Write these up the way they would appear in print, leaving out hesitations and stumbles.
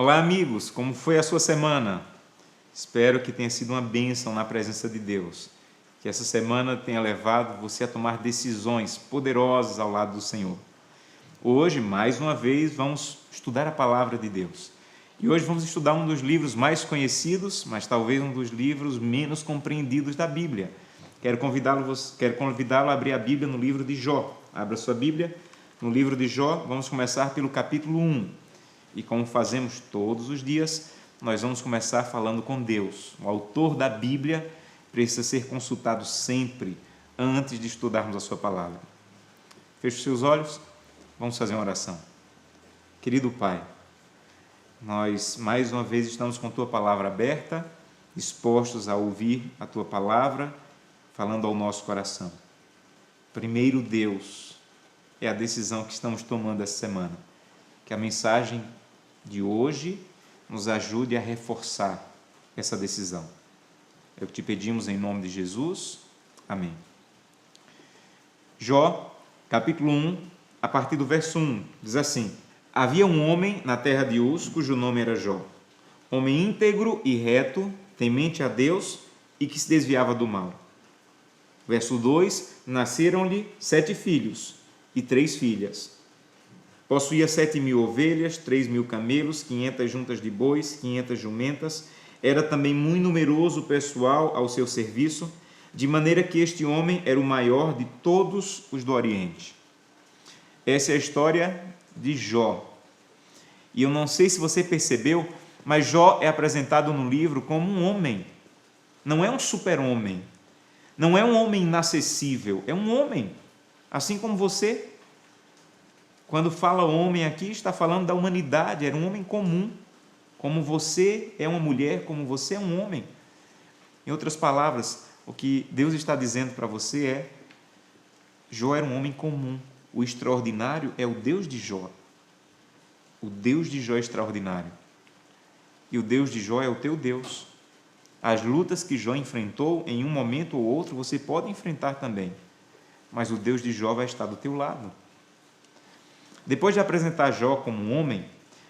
Olá, amigos, como foi a sua semana? Espero que tenha sido uma bênção na presença de Deus, que essa semana tenha levado você a tomar decisões poderosas ao lado do Senhor. Hoje, mais uma vez, vamos estudar a Palavra de Deus. E hoje vamos estudar um dos livros mais conhecidos, mas talvez um dos livros menos compreendidos da Bíblia. Quero convidá-lo a abrir a Bíblia no livro de Jó. Abra sua Bíblia no livro de Jó, vamos começar pelo capítulo 1. E como fazemos todos os dias, nós vamos começar falando com Deus. O autor da Bíblia precisa ser consultado sempre antes de estudarmos a sua palavra. Feche os seus olhos, vamos fazer uma oração. Querido Pai, nós mais uma vez estamos com a tua palavra aberta, dispostos a ouvir a tua palavra, falando ao nosso coração. Primeiro Deus, é a decisão que estamos tomando essa semana. Que a mensagem de hoje nos ajude a reforçar essa decisão. É o que te pedimos em nome de Jesus. Amém. Jó, capítulo 1, a partir do verso 1, diz assim: Havia um homem na terra de Uz, cujo nome era Jó, homem íntegro e reto, temente a Deus e que se desviava do mal. Verso 2, nasceram-lhe 7 filhos e 3 filhas. Possuía 7.000 ovelhas, 3.000 camelos, 500 juntas de bois, 500 jumentas. Era também muito numeroso o pessoal ao seu serviço, de maneira que este homem era o maior de todos os do Oriente. Essa é a história de Jó. E eu não sei se você percebeu, mas Jó é apresentado no livro como um homem. Não é um super-homem. Não é um homem inacessível. É um homem, assim como você. Quando fala homem aqui, está falando da humanidade, era um homem comum, como você é uma mulher, como você é um homem. Em outras palavras, o que Deus está dizendo para você é: Jó era um homem comum, o extraordinário é o Deus de Jó. O Deus de Jó é extraordinário. E o Deus de Jó é o teu Deus. As lutas que Jó enfrentou, em um momento ou outro, você pode enfrentar também, mas o Deus de Jó vai estar do teu lado. Depois de apresentar Jó como um homem,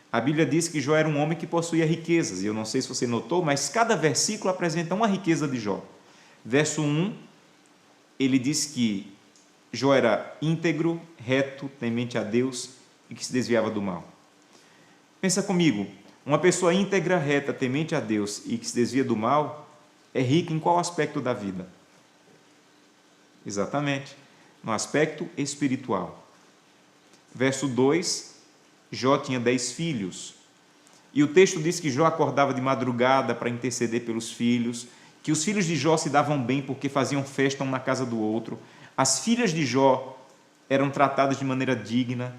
a Bíblia diz que Jó era um homem que possuía riquezas, e eu não sei se você notou, mas cada versículo apresenta uma riqueza de Jó. Verso 1, ele diz que Jó era íntegro, reto, temente a Deus e que se desviava do mal. Pensa comigo, uma pessoa íntegra, reta, temente a Deus e que se desvia do mal, é rica em qual aspecto da vida? Exatamente, no aspecto espiritual. Verso 2, Jó tinha 10 filhos. E o texto diz que Jó acordava de madrugada para interceder pelos filhos, que os filhos de Jó se davam bem porque faziam festa um na casa do outro. As filhas de Jó eram tratadas de maneira digna.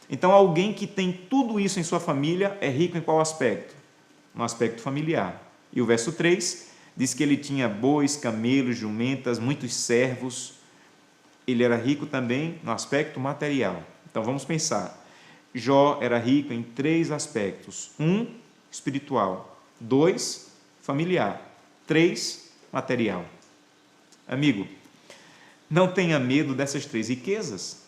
Então, alguém que tem tudo isso em sua família é rico em qual aspecto? No aspecto familiar. E o verso 3 diz que ele tinha bois, camelos, jumentas, muitos servos. Ele era rico também no aspecto material. Então, vamos pensar. Jó era rico em 3 aspectos. 1, espiritual. 2, familiar. 3, material. Amigo, não tenha medo dessas 3 riquezas.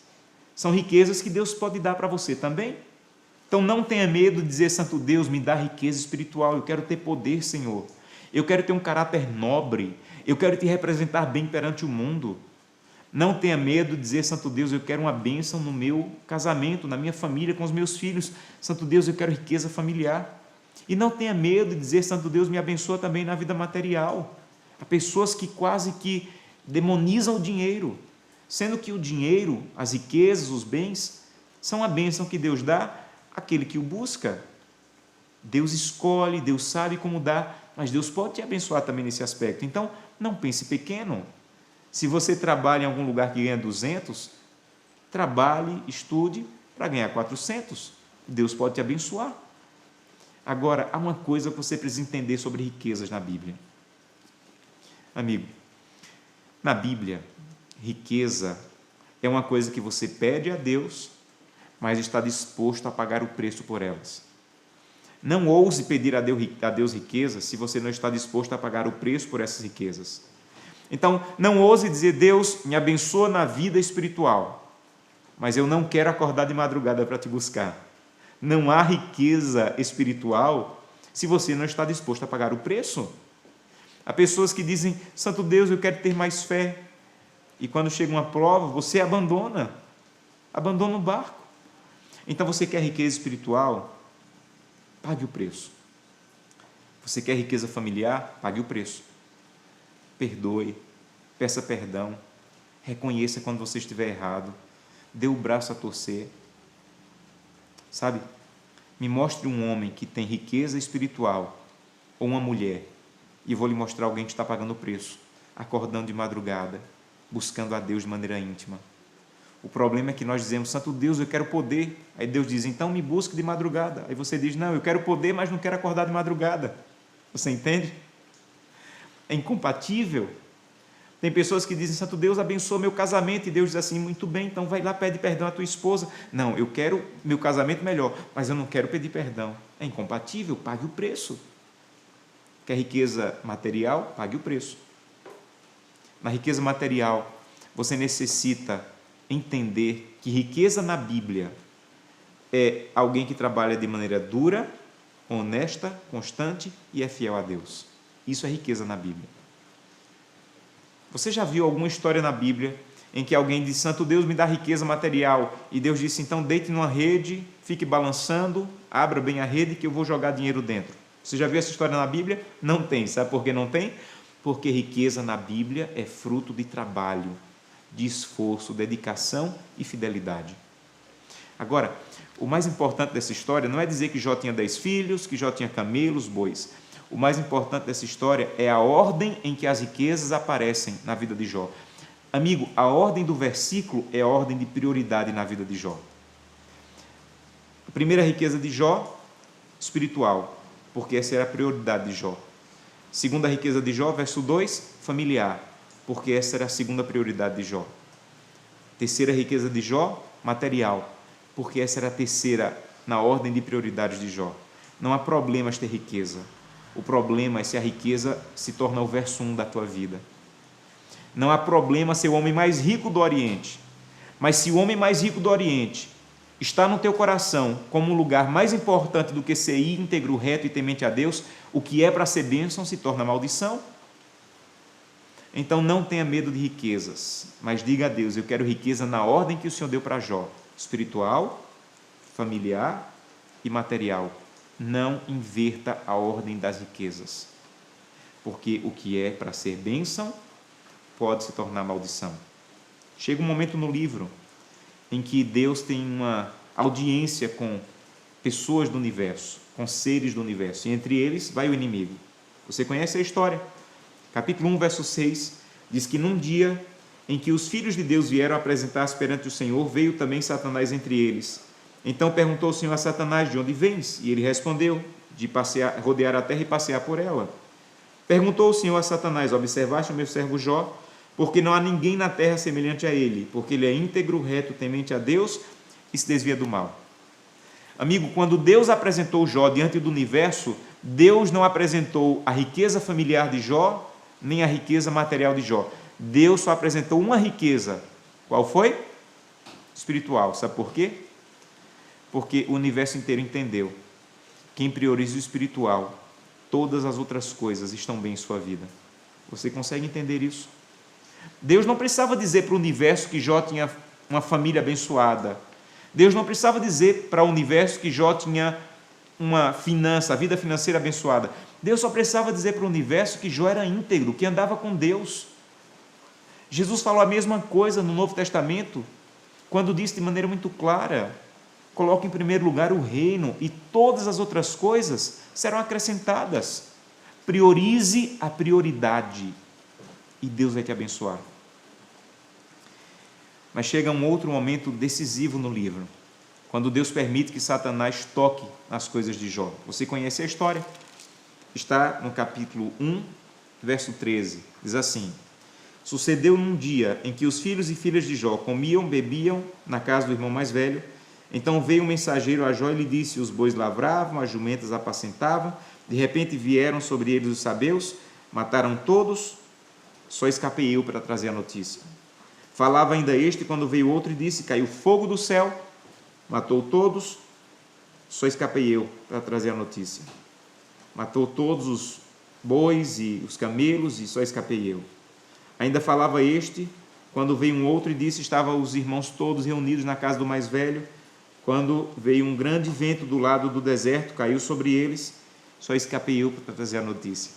São riquezas que Deus pode dar para você também. Então, não tenha medo de dizer: Santo Deus, me dá riqueza espiritual. Eu quero ter poder, Senhor. Eu quero ter um caráter nobre. Eu quero te representar bem perante o mundo. Não tenha medo de dizer: Santo Deus, eu quero uma bênção no meu casamento, na minha família, com os meus filhos. Santo Deus, eu quero riqueza familiar. E não tenha medo de dizer: Santo Deus, me abençoa também na vida material. Há pessoas que quase que demonizam o dinheiro, sendo que o dinheiro, as riquezas, os bens, são a bênção que Deus dá àquele que o busca. Deus escolhe, Deus sabe como dar, mas Deus pode te abençoar também nesse aspecto. Então, não pense pequeno. Se você trabalha em algum lugar que ganha 200, trabalhe, estude para ganhar 400. Deus pode te abençoar. Agora, há uma coisa que você precisa entender sobre riquezas na Bíblia. Amigo, na Bíblia, riqueza é uma coisa que você pede a Deus, mas está disposto a pagar o preço por elas. Não ouse pedir a Deus riqueza se você não está disposto a pagar o preço por essas riquezas. Então, não ouse dizer: Deus, me abençoa na vida espiritual, mas eu não quero acordar de madrugada para te buscar. Não há riqueza espiritual se você não está disposto a pagar o preço. Há pessoas que dizem, Santo Deus, eu quero ter mais fé. E quando chega uma prova, você abandona o barco. Então você quer riqueza espiritual? Pague o preço. Você quer riqueza familiar? Pague o preço. Perdoe, peça perdão, reconheça quando você estiver errado, dê o braço a torcer. Sabe, me mostre um homem que tem riqueza espiritual, ou uma mulher, e vou lhe mostrar alguém que está pagando o preço, acordando de madrugada, buscando a Deus de maneira íntima. O problema é que nós dizemos, Santo Deus, eu quero poder. Aí Deus diz, então me busque de madrugada. Aí você diz, não, eu quero poder, mas não quero acordar de madrugada. Você entende? É incompatível. Tem pessoas que dizem, Santo Deus, abençoa meu casamento. E Deus diz assim, muito bem, então vai lá, pede perdão à tua esposa. Não, eu quero meu casamento melhor, mas eu não quero pedir perdão. É incompatível, pague o preço. Quer riqueza material? Pague o preço. Na riqueza material, você necessita entender que riqueza na Bíblia é alguém que trabalha de maneira dura, honesta, constante e é fiel a Deus. Isso é riqueza na Bíblia. Você já viu alguma história na Bíblia em que alguém disse, Santo Deus, me dá riqueza material, e Deus disse, então deite numa rede, fique balançando, abra bem a rede que eu vou jogar dinheiro dentro? Você já viu essa história na Bíblia? Não tem. Sabe por que não tem? Porque riqueza na Bíblia é fruto de trabalho, de esforço, dedicação e fidelidade. Agora, o mais importante dessa história não é dizer que Jó tinha 10 filhos, que Jó tinha camelos, bois. O mais importante dessa história é a ordem em que as riquezas aparecem na vida de Jó. Amigo, a ordem do versículo é a ordem de prioridade na vida de Jó. A primeira riqueza de Jó, espiritual, porque essa era a prioridade de Jó. Segunda riqueza de Jó, verso 2, familiar, porque essa era a segunda prioridade de Jó. Terceira riqueza de Jó, material, porque essa era a terceira na ordem de prioridades de Jó. Não há problemas ter riqueza. O problema é se a riqueza se torna o verso 1 da tua vida. Não há problema ser o homem mais rico do Oriente, mas se o homem mais rico do Oriente está no teu coração como um lugar mais importante do que ser íntegro, reto e temente a Deus, o que é para ser bênção se torna maldição. Então não tenha medo de riquezas, mas diga a Deus, eu quero riqueza na ordem que o Senhor deu para Jó, espiritual, familiar e material. Não inverta a ordem das riquezas, porque o que é para ser bênção pode se tornar maldição. Chega um momento no livro em que Deus tem uma audiência com pessoas do universo, com seres do universo, e entre eles vai o inimigo. Você conhece a história? Capítulo 1, verso 6, diz que num dia em que os filhos de Deus vieram apresentar-se perante o Senhor, veio também Satanás entre eles. Então perguntou o Senhor a Satanás, de onde vens? E ele respondeu, de rodear a terra e passear por ela. Perguntou o Senhor a Satanás, observaste o meu servo Jó? Porque não há ninguém na terra semelhante a ele, porque ele é íntegro, reto, temente a Deus e se desvia do mal. Amigo, quando Deus apresentou Jó diante do universo, Deus não apresentou a riqueza familiar de Jó, nem a riqueza material de Jó. Deus só apresentou uma riqueza. Qual foi? Espiritual. Sabe por quê? Porque o universo inteiro entendeu. Quem prioriza o espiritual, todas as outras coisas estão bem em sua vida. Você consegue entender isso? Deus não precisava dizer para o universo que Jó tinha uma família abençoada. Deus não precisava dizer para o universo que Jó tinha uma a vida financeira abençoada. Deus só precisava dizer para o universo que Jó era íntegro, que andava com Deus. Jesus falou a mesma coisa no Novo Testamento, quando disse de maneira muito clara, coloque em primeiro lugar o reino e todas as outras coisas serão acrescentadas. Priorize a prioridade e Deus vai te abençoar. Mas chega um outro momento decisivo no livro, quando Deus permite que Satanás toque nas coisas de Jó. Você conhece a história? Está no capítulo 1, verso 13. Diz assim: sucedeu num dia em que os filhos e filhas de Jó comiam, bebiam na casa do irmão mais velho. Então veio um mensageiro a Jó e lhe disse: os bois lavravam, as jumentas apacentavam. De repente vieram sobre eles os sabeus, mataram todos, só escapei eu para trazer a notícia. Falava ainda este, quando veio outro e disse: caiu fogo do céu, matou todos, só escapei eu para trazer a notícia. Matou todos os bois e os camelos e só escapei eu. Ainda falava este, quando veio um outro e disse, estavam os irmãos todos reunidos na casa do mais velho, quando veio um grande vento do lado do deserto, caiu sobre eles, só escapei eu para trazer a notícia.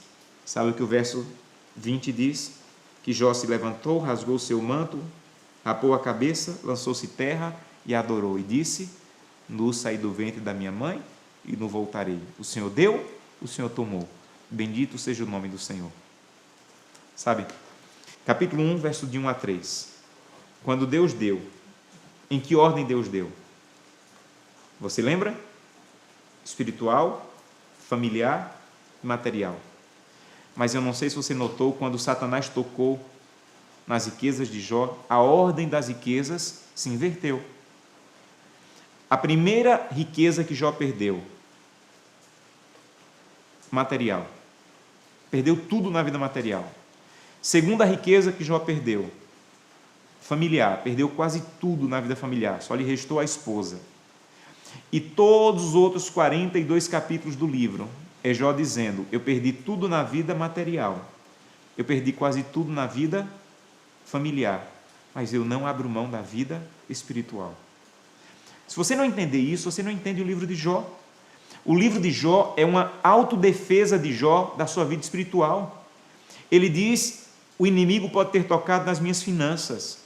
Sabe o que o verso 20 diz? Que Jó se levantou, rasgou seu manto, rapou a cabeça, lançou-se terra e adorou, e disse, nu saí do ventre da minha mãe e não voltarei. O Senhor deu, o Senhor tomou. Bendito seja o nome do Senhor. Sabe, capítulo 1, verso de 1 a 3. Quando Deus deu, em que ordem Deus deu? Você lembra? Espiritual, familiar e material. Mas eu não sei se você notou, quando Satanás tocou nas riquezas de Jó, a ordem das riquezas se inverteu. A primeira riqueza que Jó perdeu, material. Perdeu tudo na vida material. Segunda riqueza que Jó perdeu, familiar. Perdeu quase tudo na vida familiar, só lhe restou a esposa. E todos os outros 42 capítulos do livro é Jó dizendo, eu perdi tudo na vida material, eu perdi quase tudo na vida familiar, mas eu não abro mão da vida espiritual. Se você não entender isso, você não entende o livro de Jó. O livro de Jó é uma autodefesa de Jó da sua vida espiritual. Ele diz, o inimigo pode ter tocado nas minhas finanças,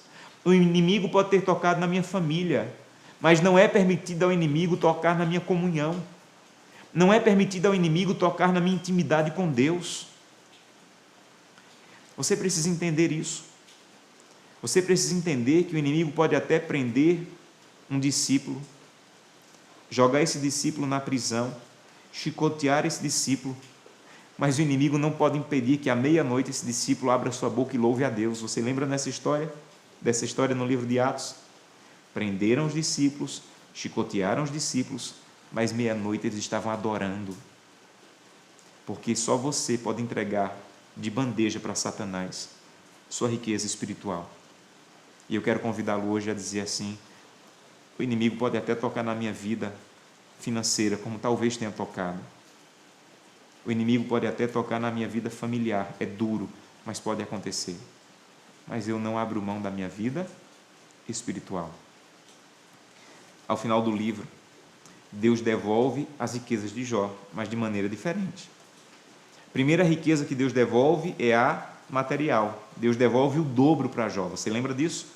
o inimigo pode ter tocado na minha família, mas não é permitido ao inimigo tocar na minha comunhão. Não é permitido ao inimigo tocar na minha intimidade com Deus. Você precisa entender isso. Você precisa entender que o inimigo pode até prender um discípulo, jogar esse discípulo na prisão, chicotear esse discípulo, mas o inimigo não pode impedir que à meia-noite esse discípulo abra sua boca e louve a Deus. Você lembra dessa história no livro de Atos? Prenderam os discípulos, chicotearam os discípulos, mas meia-noite eles estavam adorando, porque só você pode entregar de bandeja para Satanás sua riqueza espiritual. E eu quero convidá-lo hoje a dizer assim, o inimigo pode até tocar na minha vida financeira, como talvez tenha tocado. O inimigo pode até tocar na minha vida familiar, é duro, mas pode acontecer. Mas eu não abro mão da minha vida espiritual. Ao final do livro, Deus devolve as riquezas de Jó, mas de maneira diferente. A primeira riqueza que Deus devolve é a material. Deus devolve o dobro para Jó. Você lembra disso?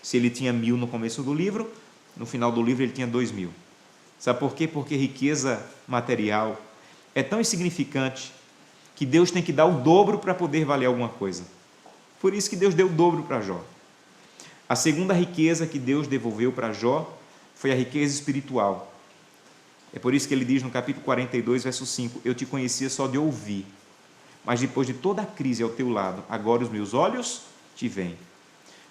Se ele tinha 1.000 no começo do livro, no final do livro ele tinha 2.000. Sabe por quê? Porque riqueza material é tão insignificante que Deus tem que dar o dobro para poder valer alguma coisa. Por isso que Deus deu o dobro para Jó. A segunda riqueza que Deus devolveu para Jó foi a riqueza espiritual. É por isso que ele diz no capítulo 42, verso 5, eu te conhecia só de ouvir, mas depois de toda a crise ao teu lado, agora os meus olhos te veem.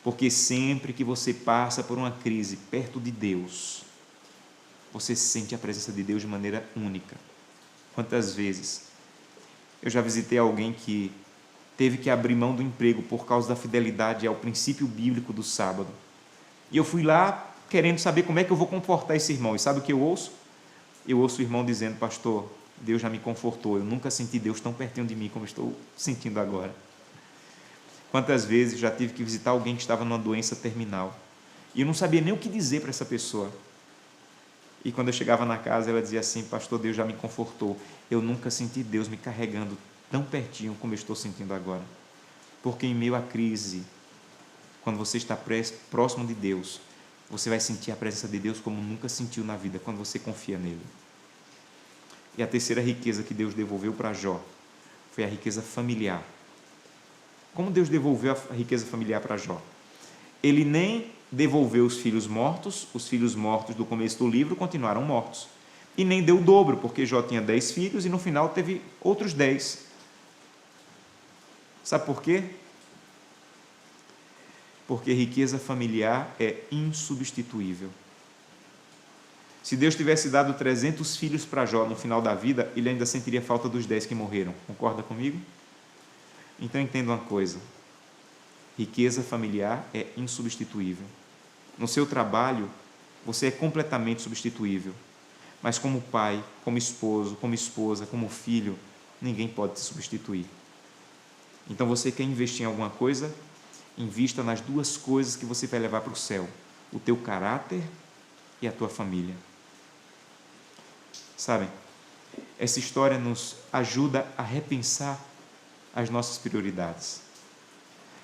Porque sempre que você passa por uma crise perto de Deus, você sente a presença de Deus de maneira única. Quantas vezes eu já visitei alguém que teve que abrir mão do emprego por causa da fidelidade ao princípio bíblico do sábado. E eu fui lá querendo saber como é que eu vou confortar esse irmão. E sabe o que eu ouço? Eu ouço o irmão dizendo, pastor, Deus já me confortou, eu nunca senti Deus tão pertinho de mim como estou sentindo agora. Quantas vezes já tive que visitar alguém que estava numa doença terminal, e eu não sabia nem o que dizer para essa pessoa. E quando eu chegava na casa, ela dizia assim, pastor, Deus já me confortou, eu nunca senti Deus me carregando tão pertinho como eu estou sentindo agora. Porque em meio à crise, quando você está próximo de Deus, você vai sentir a presença de Deus como nunca sentiu na vida, quando você confia nele. E a terceira riqueza que Deus devolveu para Jó foi a riqueza familiar. Como Deus devolveu a riqueza familiar para Jó? Ele nem devolveu os filhos mortos do começo do livro continuaram mortos. E nem deu o dobro, porque Jó tinha 10 filhos e no final teve outros 10. Sabe por quê? Porque riqueza familiar é insubstituível. Se Deus tivesse dado 300 filhos para Jó no final da vida, ele ainda sentiria falta dos 10 que morreram. Concorda comigo? Então entenda uma coisa, riqueza familiar é insubstituível. No seu trabalho, você é completamente substituível. Mas como pai, como esposo, como esposa, como filho, ninguém pode te substituir. Então você quer investir em alguma coisa? Invista nas duas coisas que você vai levar para o céu: o teu caráter e a tua família. Sabem, essa história nos ajuda a repensar as nossas prioridades.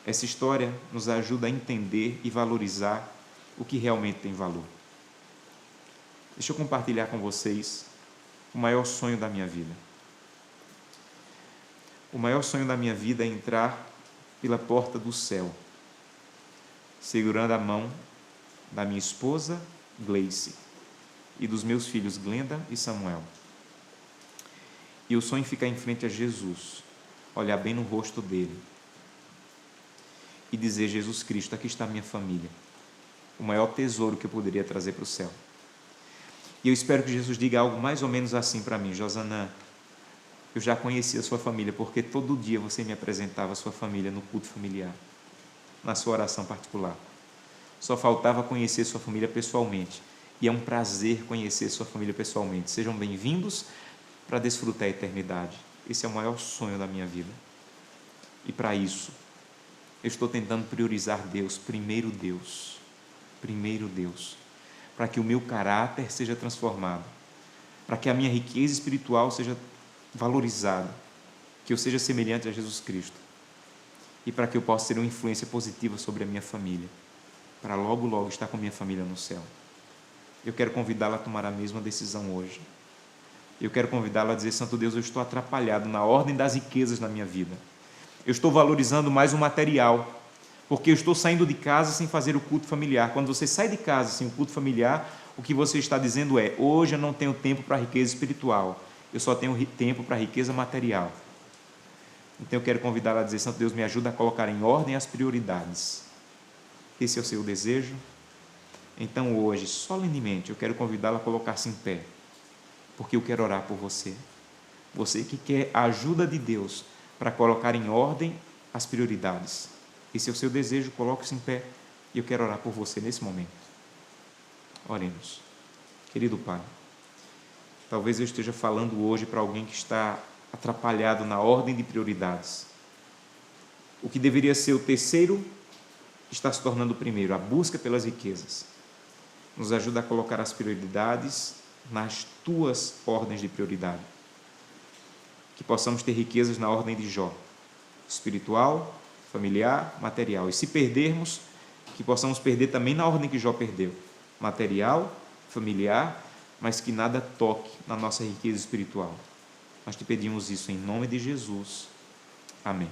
Essa história nos ajuda a entender e valorizar o que realmente tem valor. Deixa eu compartilhar com vocês o maior sonho da minha vida. O maior sonho da minha vida é entrar pela porta do céu, segurando a mão da minha esposa, Gleice, e dos meus filhos, Glenda e Samuel. E o sonho é ficar em frente a Jesus, olhar bem no rosto dele e dizer: Jesus Cristo, aqui está a minha família, o maior tesouro que eu poderia trazer para o céu. E eu espero que Jesus diga algo mais ou menos assim para mim: Josanã, eu já conhecia a sua família, porque todo dia você me apresentava a sua família no culto familiar, na sua oração particular. Só faltava conhecer sua família pessoalmente, e é um prazer conhecer sua família pessoalmente. Sejam bem-vindos para desfrutar a eternidade. Esse é o maior sonho da minha vida. E para isso, eu estou tentando priorizar Deus, primeiro Deus, para que o meu caráter seja transformado, para que a minha riqueza espiritual seja valorizada, que eu seja semelhante a Jesus Cristo, e para que eu possa ter uma influência positiva sobre a minha família, para logo, logo estar com a minha família no céu. Eu quero convidá-la a tomar a mesma decisão hoje. Eu quero convidá-la a dizer: Santo Deus, eu estou atrapalhado na ordem das riquezas na minha vida. Eu estou valorizando mais o material, porque eu estou saindo de casa sem fazer o culto familiar. Quando você sai de casa sem o culto familiar, o que você está dizendo é: hoje eu não tenho tempo para a riqueza espiritual, eu só tenho tempo para a riqueza material. Então eu quero convidá-la a dizer: Santo Deus, me ajuda a colocar em ordem as prioridades. Esse é o seu desejo? Então hoje, solenemente, eu quero convidá-la a colocar-se em pé, porque eu quero orar por você. Você que quer a ajuda de Deus para colocar em ordem as prioridades. Esse é o seu desejo, coloque-se em pé e eu quero orar por você nesse momento. Oremos. Querido Pai, talvez eu esteja falando hoje para alguém que está atrapalhado na ordem de prioridades. O que deveria ser o terceiro está se tornando o primeiro, a busca pelas riquezas. Nos ajuda a colocar as prioridades nas tuas ordens de prioridade. Que possamos ter riquezas na ordem de Jó, espiritual, familiar, material. E se perdermos, que possamos perder também na ordem que Jó perdeu, material, familiar, mas que nada toque na nossa riqueza espiritual. Nós te pedimos isso em nome de Jesus. Amém.